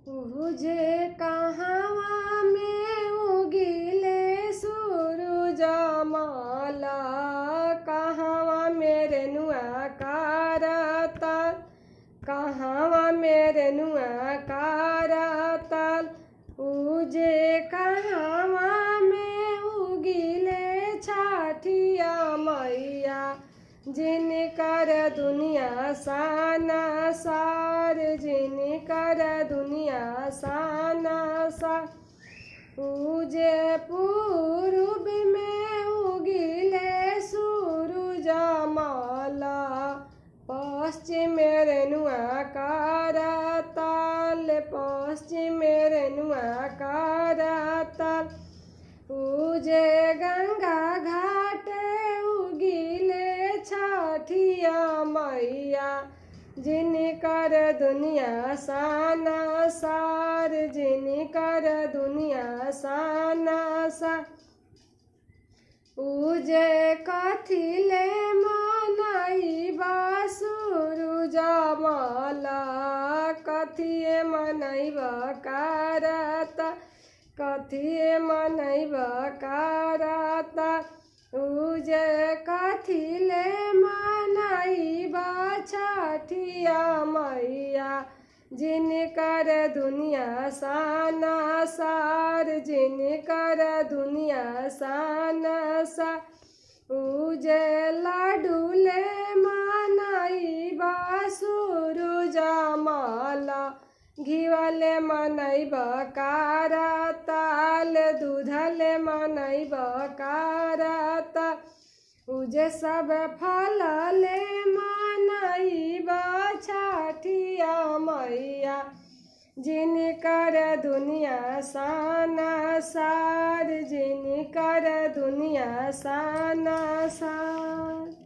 उहुजे कहवा में उगिले सूरज माला, कहवा मेरे नुआ कारतल, कहवा मेरे नुआ कारतल। उजे कहवा में उगिले छठिया मैया, जिनकर दुनिया साना सार, जिनकर दुनिया साना सार। उजे पूर्व में उगिले सूरज माला, पश्चिम रेणुआ करतल, पश्चिम रेणुआ करतल। उजे गंगा घाट उगिले छठिया मैया, जिनकर दुनिया साना सार, जिनकर दुनिया साना सार। उजे कथिले मनैबा सूरज माला, कथिए मनैबा करता, कथिए मनैबा करता। उजे कथिले मनैबा छठिया मैया, जिनकर दुनिया साना सार, जिनकर दुनिया साना सार। उजे लाडूले मनैबा सूरज माला, घिवले मनैबा करतल, दूधले मनैबा करतल। उजे सब फलले मनैबा छठिया मैया, जिनकर दुनिया साना सार, जिनकर दुनिया साना सार।